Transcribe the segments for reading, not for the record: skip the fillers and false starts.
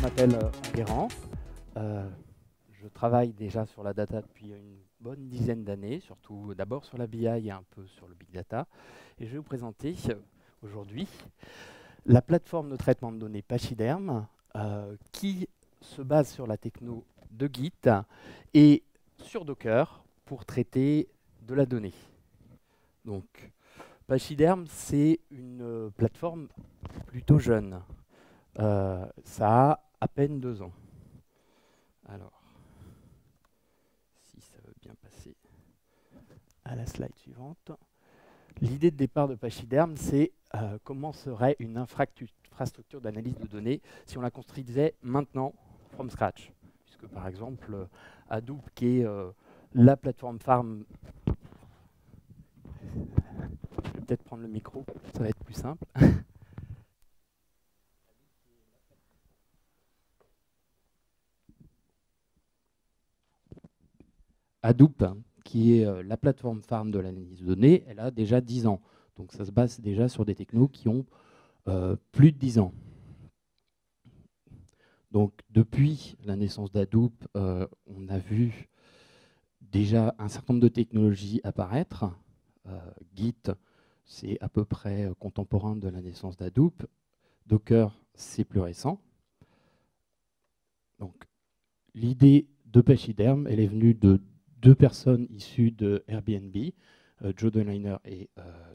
je m'appelle Enguerrand. Je travaille déjà sur la data depuis une bonne dizaine d'années, surtout d'abord sur la BI et un peu sur le big data. Et je vais vous présenter aujourd'hui la plateforme de traitement de données Pachyderm qui se base sur la techno de Git et sur Docker pour traiter de la donnée. Donc, Pachyderm, c'est une plateforme plutôt jeune. Ça a à peine 2 ans. Alors, si ça veut bien passer à la slide suivante. L'idée de départ de Pachyderm, c'est comment serait une infrastructure d'analyse de données si on la construisait maintenant, from scratch. Puisque par exemple, Hadoop, qui est la plateforme farm, je vais peut-être prendre le micro, ça va être plus simple. Hadoop, qui est la plateforme farm de l'analyse de données, elle a déjà 10 ans. Donc ça se base déjà sur des technos qui ont plus de 10 ans. Donc depuis la naissance d'Hadoop, on a vu déjà un certain nombre de technologies apparaître. Git, c'est à peu près contemporain de la naissance d'Hadoop. Docker, c'est plus récent. Donc l'idée de Pachyderm, elle est venue de 2 personnes issues de Airbnb, Joe Doliner et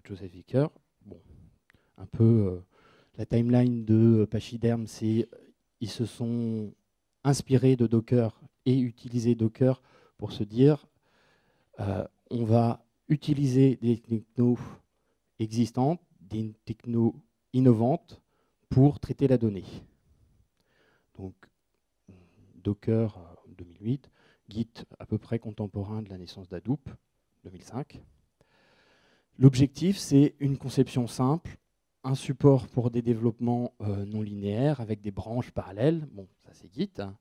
Joseph Vicker. Bon, un peu la timeline de Pachyderm, c'est ils se sont inspirés de Docker et utilisé Docker pour se dire on va utiliser des technos existantes, des technos innovantes pour traiter la donnée. Donc Docker 2008, Git à peu près contemporain de la naissance d'Hadoop 2005. L'objectif, c'est une conception simple, un support pour des développements non linéaires avec des branches parallèles, bon, ça c'est Git, hein,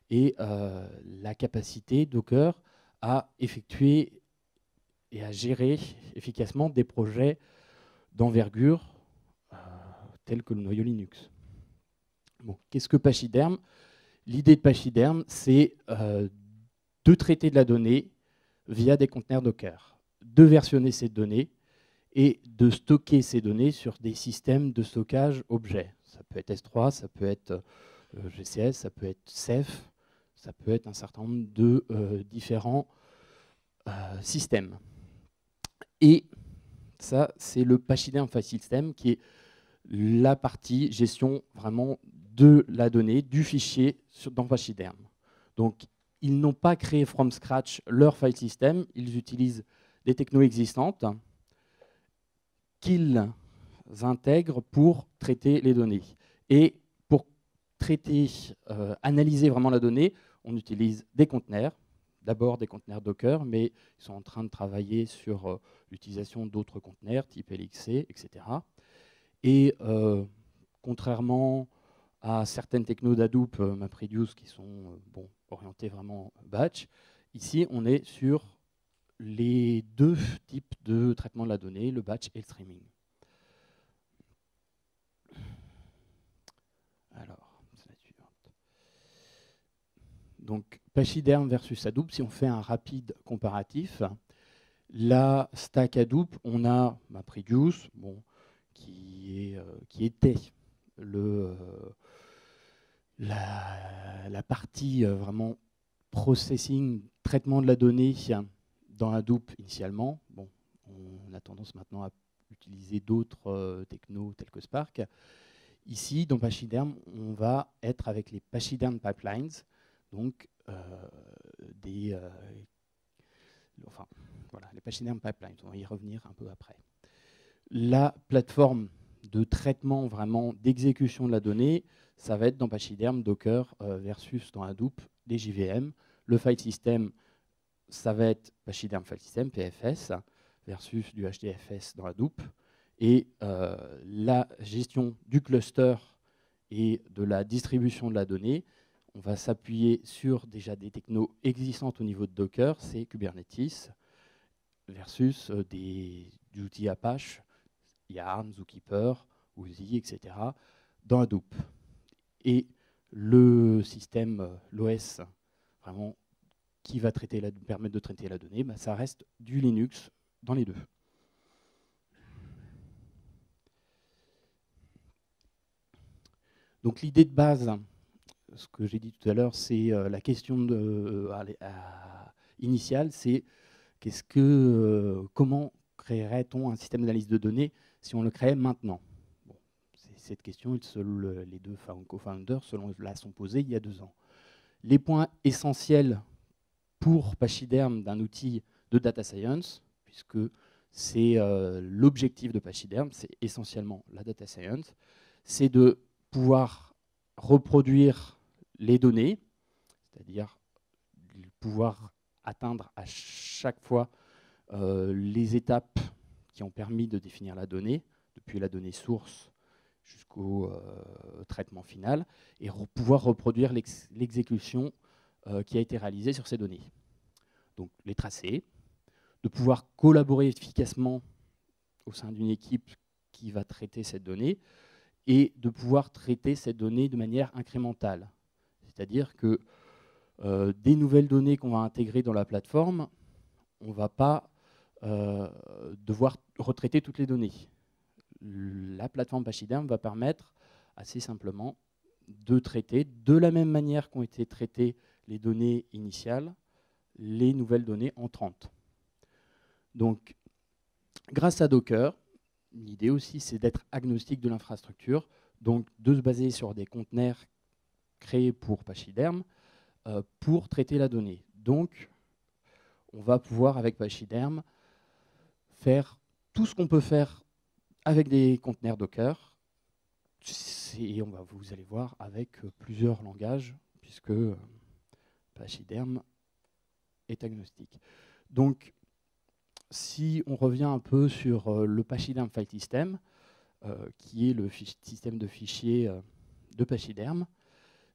et la capacité Docker à effectuer et à gérer efficacement des projets d'envergure tels que le noyau Linux. Bon, qu'est-ce que Pachyderm? L'idée de Pachyderm, c'est de traiter de la donnée via des conteneurs Docker, de versionner ces données et de stocker ces données sur des systèmes de stockage objets. Ça peut être S3, ça peut être GCS, ça peut être Ceph, ça peut être un certain nombre de différents systèmes. Et ça, c'est le Pachyderm File System qui est la partie gestion vraiment de la donnée, du fichier dans Pachyderm. Donc, ils n'ont pas créé from scratch leur file system, ils utilisent des technos existantes qu'ils intègrent pour traiter les données. Et pour traiter, analyser vraiment la donnée, on utilise des conteneurs, d'abord des conteneurs Docker, mais ils sont en train de travailler sur l'utilisation d'autres conteneurs, type LXC, etc. Et contrairement à certaines technos d'Hadoop, MapReduce, qui sont orientées vraiment batch, ici on est sur les 2 types de traitement de la donnée, le batch et le streaming. Alors, slide suivante. Donc, Pachyderm versus Hadoop, si on fait un rapide comparatif, la stack Hadoop, on a MapReduce, bon, qui était la partie vraiment processing, traitement de la donnée dans Hadoop initialement. Bon, on a tendance maintenant à utiliser d'autres technos tels que Spark. Ici, dans Pachyderm, on va être avec les Pachyderm Pipelines, donc les Pachyderm Pipelines, on va y revenir un peu après. La plateforme de traitement vraiment d'exécution de la donnée, ça va être dans Pachyderm, Docker versus dans Hadoop, des JVM. Le file system, ça va être Pachyderm File System, PFS, versus du HDFS dans Hadoop. Et la gestion du cluster et de la distribution de la donnée, on va s'appuyer sur déjà des technos existantes au niveau de Docker, c'est Kubernetes, versus des outils Apache, Yarn, Zookeeper, Oozie, etc., dans Hadoop. Et le système, l'OS, vraiment, qui va permettre de traiter la donnée, bah, ça reste du Linux dans les deux. Donc l'idée de base, ce que j'ai dit tout à l'heure, c'est la question initiale, c'est comment créerait-on un système d'analyse de données si on le créait maintenant? Bon, cette question, les deux co-founders la sont posées il y a 2 ans. Les points essentiels pour Pachyderm d'un outil de data science, puisque c'est l'objectif de Pachyderm, c'est essentiellement la data science, c'est de pouvoir reproduire les données, c'est-à-dire pouvoir atteindre à chaque fois les étapes qui ont permis de définir la donnée, depuis la donnée source jusqu'au traitement final, et pouvoir reproduire l'exécution qui a été réalisée sur ces données. Donc les tracer, de pouvoir collaborer efficacement au sein d'une équipe qui va traiter cette donnée, et de pouvoir traiter cette donnée de manière incrémentale. C'est-à-dire que des nouvelles données qu'on va intégrer dans la plateforme, on ne va pas devoir retraiter toutes les données. La plateforme Pachyderm va permettre assez simplement de traiter de la même manière qu'ont été traitées les données initiales, les nouvelles données entrantes. Donc, grâce à Docker, l'idée aussi, c'est d'être agnostique de l'infrastructure, donc de se baser sur des conteneurs créés pour Pachyderm pour traiter la donnée. Donc, on va pouvoir, avec Pachyderm, faire tout ce qu'on peut faire avec des conteneurs Docker, et vous allez voir avec plusieurs langages, puisque Pachyderm est agnostique. Donc, si on revient un peu sur le Pachyderm File System, qui est le système de fichiers de Pachyderm,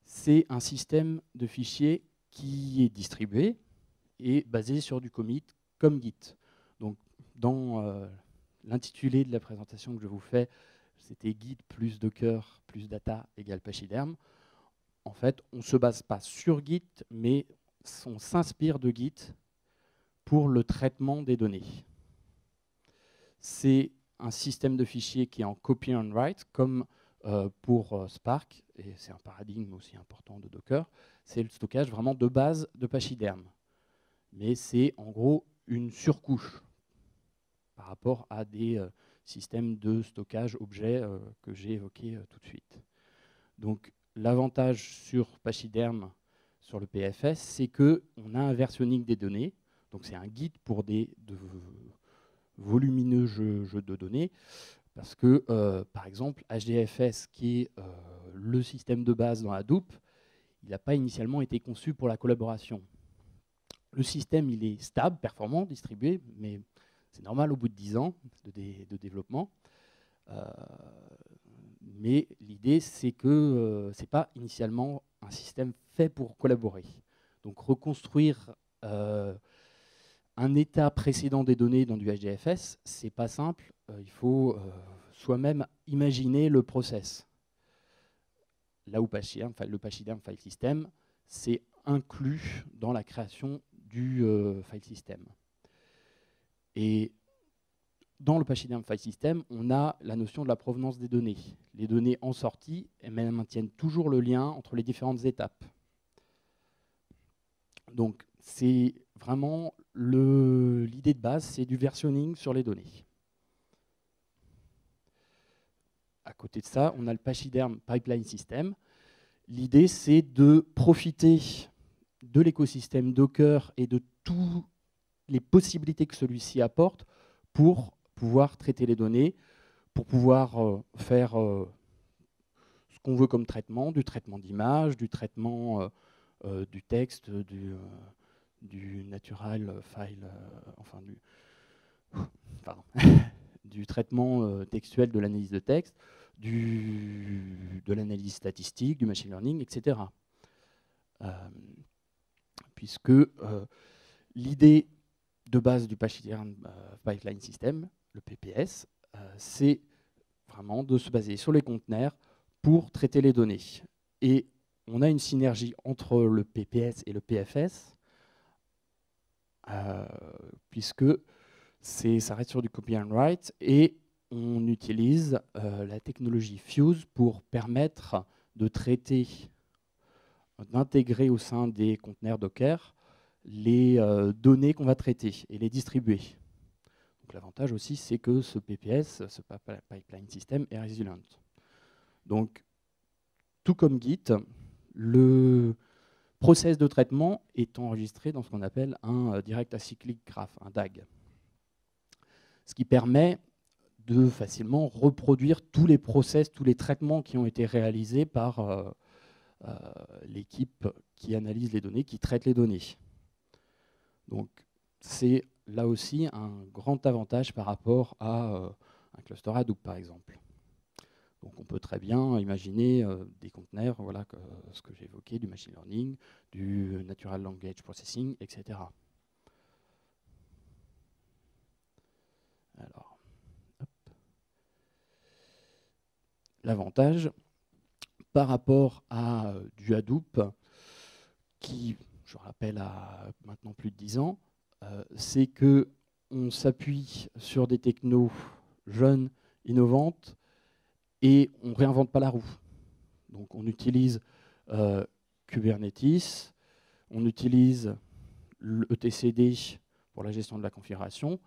c'est un système de fichiers qui est distribué et basé sur du commit comme Git. Donc, dans l'intitulé de la présentation que je vous fais, c'était Git plus Docker plus data égale Pachyderm. En fait, on ne se base pas sur Git, mais on s'inspire de Git pour le traitement des données. C'est un système de fichiers qui est en copy and write, comme pour Spark, et c'est un paradigme aussi important de Docker, c'est le stockage vraiment de base de Pachyderm. Mais c'est en gros une surcouche par rapport à des systèmes de stockage objets que j'ai évoqués tout de suite. Donc l'avantage sur Pachyderm, sur le PFS, c'est qu'on a un versionning des données, donc c'est un guide pour des volumineux jeux de données, parce que, par exemple, HDFS, qui est le système de base dans Hadoop, il n'a pas initialement été conçu pour la collaboration. Le système, il est stable, performant, distribué, mais c'est normal au bout de 10 ans de développement. Mais l'idée, c'est que ce n'est pas initialement un système fait pour collaborer. Donc reconstruire un état précédent des données dans du HDFS, c'est pas simple. Il faut soi-même imaginer le process. Là où le Pachyderm File System, c'est inclus dans la création du file system. Et dans le Pachyderm File System, on a la notion de la provenance des données. Les données en sortie, elles maintiennent toujours le lien entre les différentes étapes. Donc, c'est vraiment l'idée de base, c'est du versionning sur les données. À côté de ça, on a le Pachyderm Pipeline System. L'idée, c'est de profiter de l'écosystème Docker et de toutes les possibilités que celui-ci apporte pour pouvoir traiter les données, pour pouvoir faire ce qu'on veut comme traitement, du traitement d'image, du traitement du texte, du natural file, enfin du traitement textuel de l'analyse de texte, de l'analyse statistique, du machine learning, etc. Puisque l'idée de base du Pachyderm Pipeline System, le PPS, c'est vraiment de se baser sur les conteneurs pour traiter les données. Et on a une synergie entre le PPS et le PFS, puisque ça reste sur du copy and write, et on utilise la technologie Fuse pour permettre de traiter, d'intégrer au sein des conteneurs Docker les données qu'on va traiter et les distribuer. L'avantage aussi, c'est que ce PPS, ce pipeline system, est résilient. Donc, tout comme Git, le process de traitement est enregistré dans ce qu'on appelle un Direct Acyclic Graph, un DAG. Ce qui permet de facilement reproduire tous les process, tous les traitements qui ont été réalisés par l'équipe qui analyse les données, qui traite les données. Donc, c'est là aussi un grand avantage par rapport à un cluster Hadoop, par exemple. Donc, on peut très bien imaginer des conteneurs, voilà, ce que j'ai évoqué, du machine learning, du natural language processing, etc. Alors, l'avantage par rapport à du Hadoop, qui, je rappelle, a maintenant plus de 10 ans, c'est qu'on s'appuie sur des technos jeunes, innovantes, et on ne réinvente pas la roue. Donc on utilise Kubernetes, on utilise le ETCD pour la gestion de la configuration,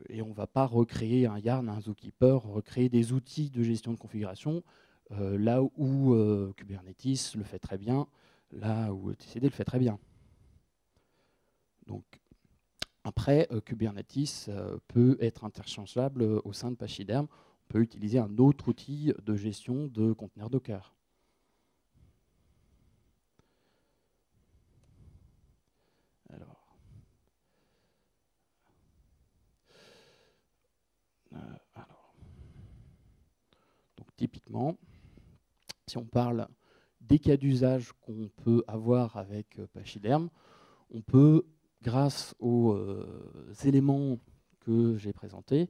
et on ne va pas recréer un Yarn, un Zookeeper, recréer des outils de gestion de configuration, là où Kubernetes le fait très bien, là où ETCD le fait très bien. Donc, après, Kubernetes peut être interchangeable au sein de Pachyderm. On peut utiliser un autre outil de gestion de conteneurs Docker. Donc, typiquement, si on parle des cas d'usage qu'on peut avoir avec Pachyderm, on peut, grâce aux éléments que j'ai présentés,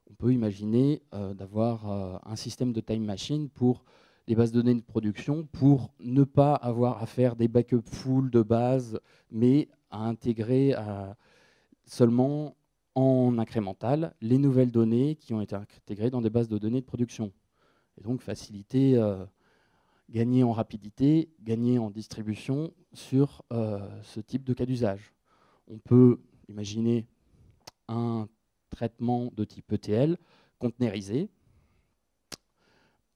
on peut imaginer d'avoir un système de time machine pour les bases de données de production, pour ne pas avoir à faire des backups full de base, mais à intégrer seulement en incrémental les nouvelles données qui ont été intégrées dans des bases de données de production. Et donc faciliter, gagner en rapidité, gagner en distribution sur ce type de cas d'usage. On peut imaginer un traitement de type ETL containerisé,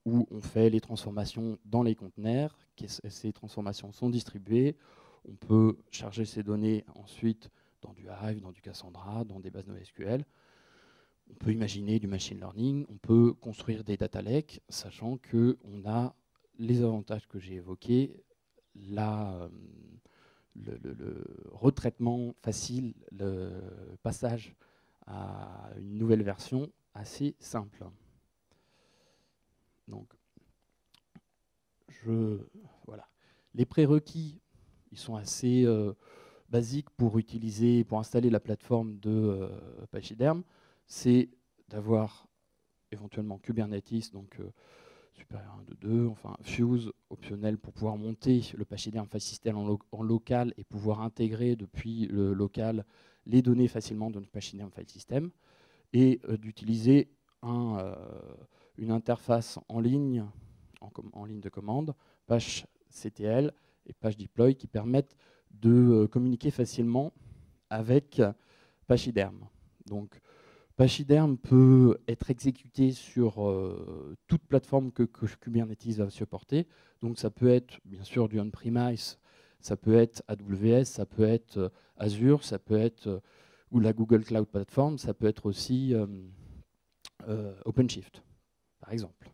où on fait les transformations dans les conteneurs, ces transformations sont distribuées, on peut charger ces données ensuite dans du Hive, dans du Cassandra, dans des bases NoSQL. On peut imaginer du machine learning, on peut construire des data lakes, sachant qu'on a les avantages que j'ai évoqués, le retraitement facile, le passage à une nouvelle version assez simple. Donc, voilà. Les prérequis, ils sont assez basiques pour installer la plateforme de Pachyderm. C'est d'avoir éventuellement Kubernetes, donc supérieur 1.2.2, enfin Fuse optionnel pour pouvoir monter le Pachyderm File System en local et pouvoir intégrer depuis le local les données facilement dans le Pachyderm File System, et d'utiliser une interface en ligne de commande, PashCTL et PashDeploy, qui permettent de communiquer facilement avec Pachyderm. Donc, Pachyderm peut être exécuté sur toute plateforme que Kubernetes va supporter. Donc ça peut être bien sûr du on-premise, ça peut être AWS, ça peut être Azure, ça peut être ou la Google Cloud Platform, ça peut être aussi OpenShift, par exemple.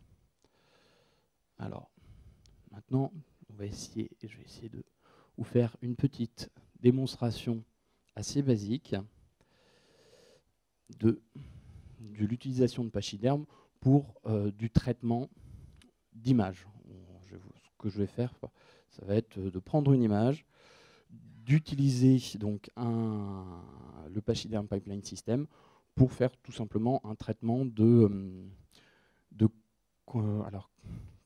Alors, maintenant, je vais essayer de vous faire une petite démonstration assez basique de l'utilisation de Pachyderm pour du traitement d'images. Ce que je vais faire, ça va être de prendre une image, d'utiliser donc le Pachyderm Pipeline System pour faire tout simplement un traitement alors,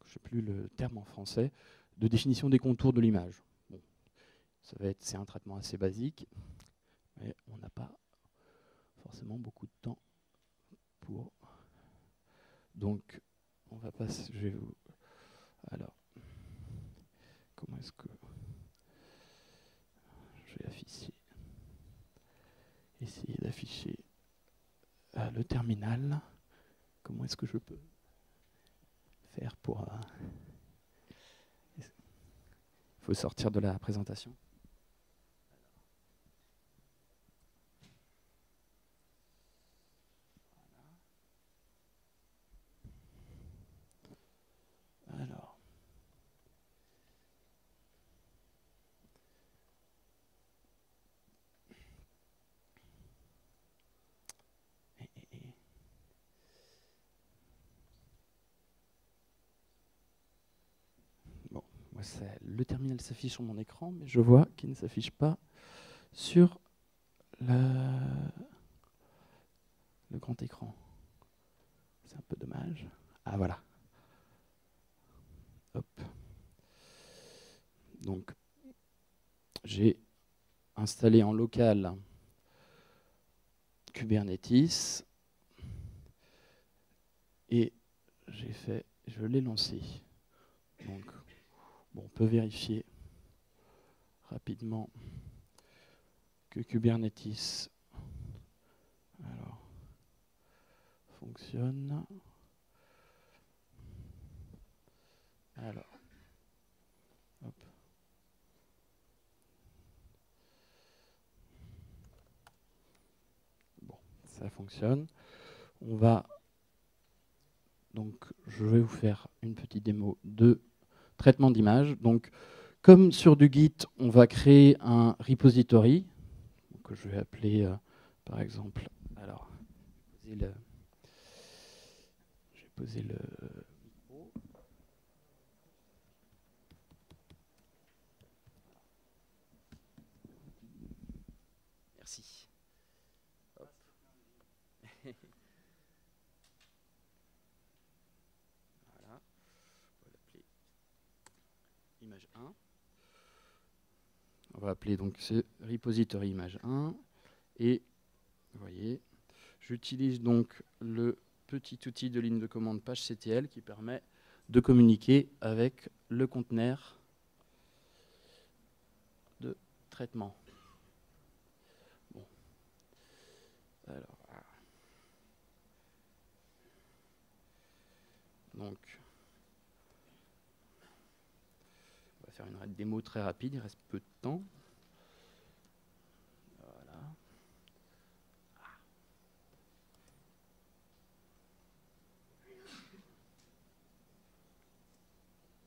je ne sais plus le terme en français, de définition des contours de l'image. Bon, c'est un traitement assez basique, mais on n'a pas forcément beaucoup de temps pour. Donc, on va passer. Je vais vous. Alors, comment est-ce que je vais essayer d'afficher le terminal. Comment est-ce que je peux faire pour. Il faut sortir de la présentation. Alors. Bon, moi le terminal s'affiche sur mon écran, mais je vois qu'il ne s'affiche pas sur le grand écran. C'est un peu dommage. Ah voilà. Hop. Donc, j'ai installé en local Kubernetes et je l'ai lancé. Donc, bon, on peut vérifier rapidement que Kubernetes fonctionne. Alors, hop. Bon, ça fonctionne. On va donc, je vais vous faire une petite démo de traitement d'image. Donc, comme sur du Git, on va créer un repository que je vais appeler, par exemple, alors, je vais poser le micro. Merci. Hop. Voilà. On va l'appeler image 1. On va appeler donc ce repository image 1. Et vous voyez, j'utilise donc le petit outil de ligne de commande pagectl qui permet de communiquer avec le conteneur de traitement. Bon. Alors, donc, on va faire une démo très rapide, il reste peu de temps. Voilà.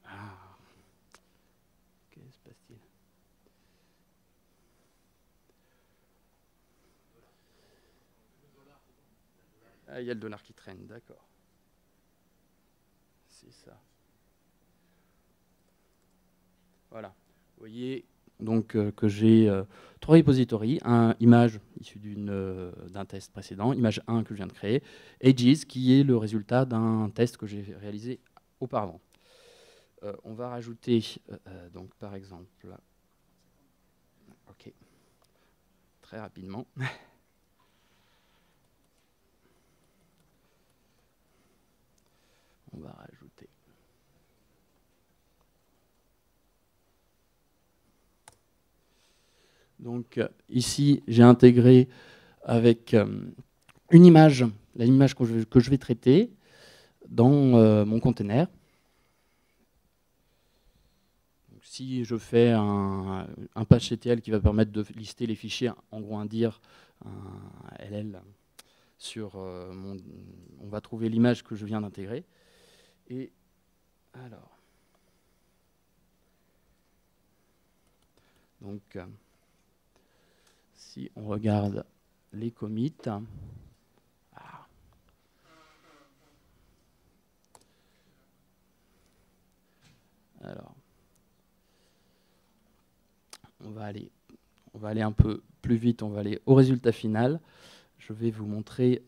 Ah. Qu'est-ce qui se passe-t-il? Ah, il y a le dollar qui traîne, d'accord. C'est ça. Voilà. Vous voyez donc que j'ai 3 repositories. Un image issue d'un test précédent, image 1 que je viens de créer, Ages qui est le résultat d'un test que j'ai réalisé auparavant. On va rajouter, donc par exemple, ok, très rapidement. On va rajouter. Donc ici, j'ai intégré avec une image, l'image que je vais traiter dans mon container. Donc, si je fais un pagectl qui va permettre de lister les fichiers, en gros un dir, un ll, sur on va trouver l'image que je viens d'intégrer. Et alors, donc, si on regarde les commits, alors, on va aller un peu plus vite, on va aller au résultat final. Je vais vous montrer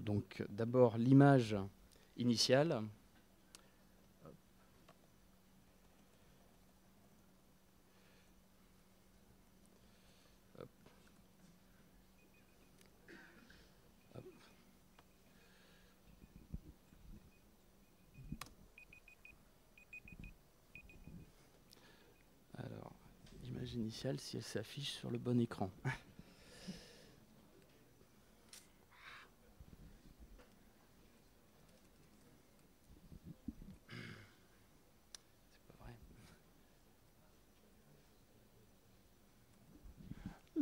donc d'abord l'image initiale. page initiale si elle s'affiche sur le bon écran.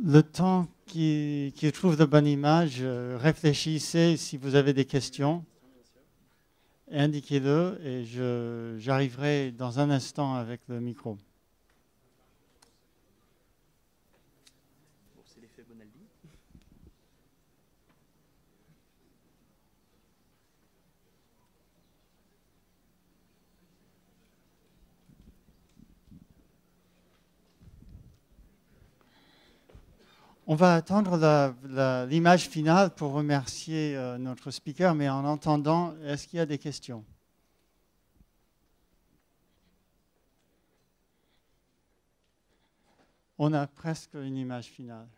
Le temps qu'il trouve de bonne image, réfléchissez si vous avez des questions, indiquez-le et j'arriverai dans un instant avec le micro. C'est l'effet Bonaldi. On va attendre l'image finale pour remercier notre speaker, mais en attendant, est-ce qu'il y a des questions? On a presque une image finale.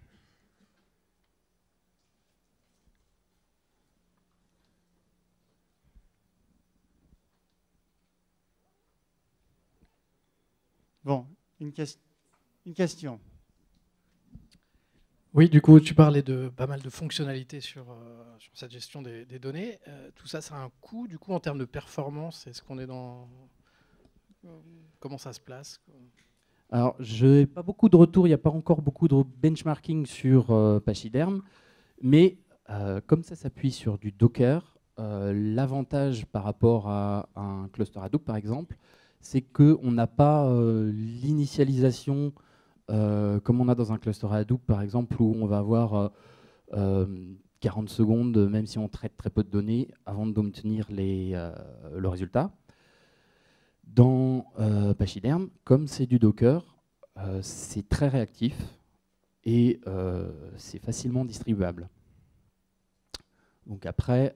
Bon, une question. Oui, du coup, tu parlais de pas mal de fonctionnalités sur cette gestion des données. Tout ça, ça a un coût, du coup, en termes de performance. Est-ce qu'on est dans... Comment ça se place? Alors, je n'ai pas beaucoup de retours, il n'y a pas encore beaucoup de benchmarking sur Pachyderm, mais comme ça s'appuie sur du Docker, l'avantage par rapport à un cluster Hadoop, par exemple, c'est qu'on n'a pas l'initialisation comme on a dans un cluster Hadoop, par exemple, où on va avoir 40 secondes, même si on traite très peu de données, avant d'obtenir le résultat. Dans Pachyderm, comme c'est du Docker, c'est très réactif et c'est facilement distribuable. Donc après,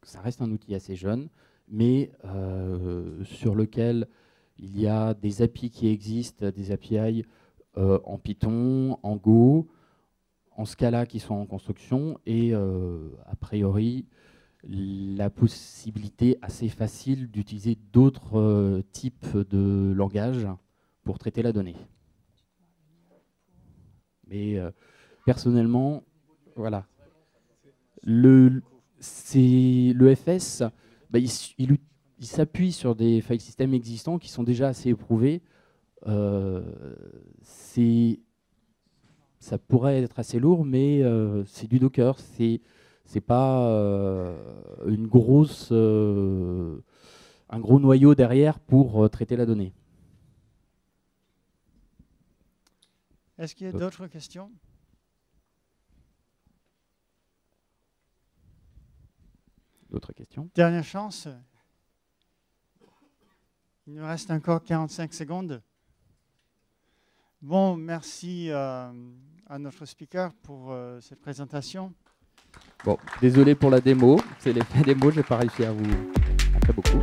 ça reste un outil assez jeune, mais sur lequel il y a des API qui existent, des API en Python, en Go, en Scala qui sont en construction et a priori la possibilité assez facile d'utiliser d'autres types de langages pour traiter la donnée. Mais personnellement, voilà. Le FS, bah, il s'appuie sur des file systems existants qui sont déjà assez éprouvés. Ça pourrait être assez lourd, mais c'est du Docker. C'est pas un gros noyau derrière pour traiter la donnée. Est-ce qu'il y a d'autres questions? D'autres questions? Dernière chance. Il nous reste encore 45 secondes. Bon, merci à notre speaker pour cette présentation. Bon, désolé pour la démo. C'est l'effet démo, je n'ai pas réussi à vous montrer beaucoup.